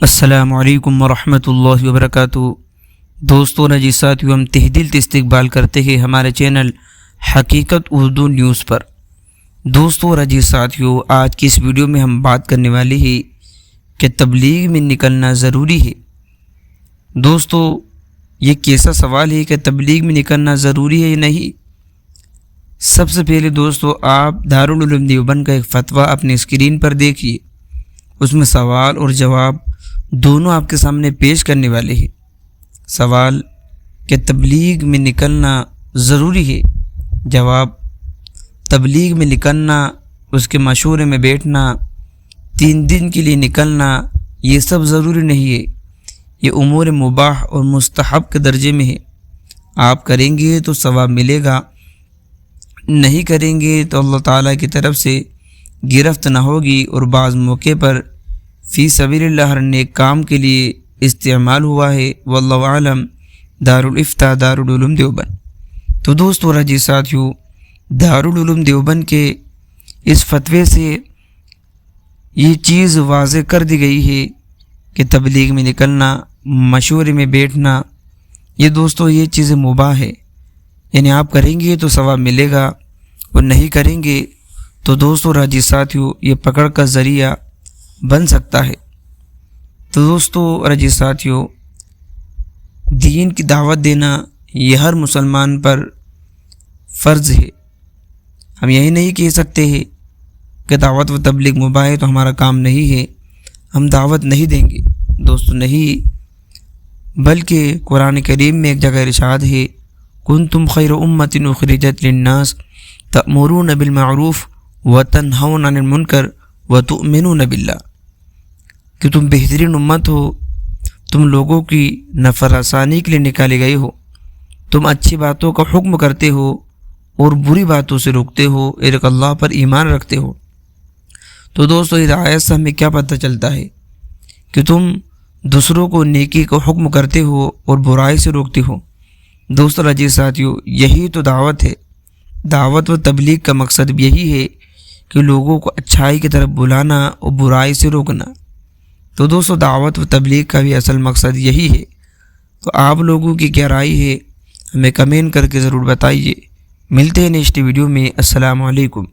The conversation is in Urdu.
السلام علیکم ورحمۃ اللہ وبرکاتہ۔ دوستوں نے ساتھیو، ہم تہ دل سے استقبال کرتے ہیں ہمارے چینل حقیقت اردو نیوز پر۔ دوستوں رجی ساتھیو، آج کی اس ویڈیو میں ہم بات کرنے والے ہیں کہ تبلیغ میں نکلنا ضروری ہے۔ دوستو، یہ کیسا سوال ہے کہ تبلیغ میں نکلنا ضروری ہے یا نہیں؟ سب سے پہلے دوستو، آپ دارالعلوم دیوبند کا ایک فتویٰ اپنی اسکرین پر دیکھیے۔ اس میں سوال اور جواب دونوں آپ کے سامنے پیش کرنے والے ہیں۔ سوال کہ تبلیغ میں نکلنا ضروری ہے، جواب تبلیغ میں نکلنا، اس کے مشورے میں بیٹھنا، 3 دن کے لیے نکلنا، یہ سب ضروری نہیں ہے۔ یہ امور مباح اور مستحب کے درجے میں ہے۔ آپ کریں گے تو ثواب ملے گا، نہیں کریں گے تو اللہ تعالیٰ کی طرف سے گرفت نہ ہوگی، اور بعض موقع پر فی سبیل اللہ ہر نیک کام کے لیے استعمال ہوا ہے۔ واللہ عالم۔ دارالفتاء دارالعلوم دیوبند۔ تو دوستو رجی ساتھیو، دارالعلوم دیوبند کے اس فتوے سے یہ چیز واضح کر دی گئی ہے کہ تبلیغ میں نکلنا، مشورے میں بیٹھنا، یہ دوستو یہ چیزیں مباح ہے، یعنی آپ کریں گے تو ثواب ملے گا، اور نہیں کریں گے تو دوستو راجی ساتھیو یہ پکڑ کا ذریعہ بن سکتا ہے۔ تو دوستو راجی ساتھیو، دین کی دعوت دینا یہ ہر مسلمان پر فرض ہے۔ ہم یہی نہیں کہہ سکتے ہیں کہ دعوت و تبلیغ مباح ہے تو ہمارا کام نہیں ہے، ہم دعوت نہیں دیں گے۔ دوستو نہیں، بلکہ قرآن کریم میں ایک جگہ ارشاد ہے، کنتم خیر امۃ اخرجت للناس تأمرون بالمعروف وتنہون عن المنکر وتؤمنون باللہ، کہ تم بہترین امت ہو، تم لوگوں کی نفع رسانی کے لیے نکالے گئے ہو، تم اچھی باتوں کا حکم کرتے ہو اور بری باتوں سے روکتے ہو، ایک اللہ پر ایمان رکھتے ہو۔ تو دوستو اس آیت سے ہمیں کیا پتہ چلتا ہے کہ تم دوسروں کو نیکی کا حکم کرتے ہو اور برائی سے روکتے ہو۔ دوستو رجی ساتھیو، یہی تو دعوت ہے۔ دعوت و تبلیغ کا مقصد یہی ہے کہ لوگوں کو اچھائی کی طرف بلانا اور برائی سے روکنا۔ تو دوستو دعوت و تبلیغ کا بھی اصل مقصد یہی ہے۔ تو آپ لوگوں کی کیا رائے ہے، ہمیں کمنٹ کر کے ضرور بتائیے۔ ملتے ہیں نیکسٹ ویڈیو میں۔ السلام علیکم۔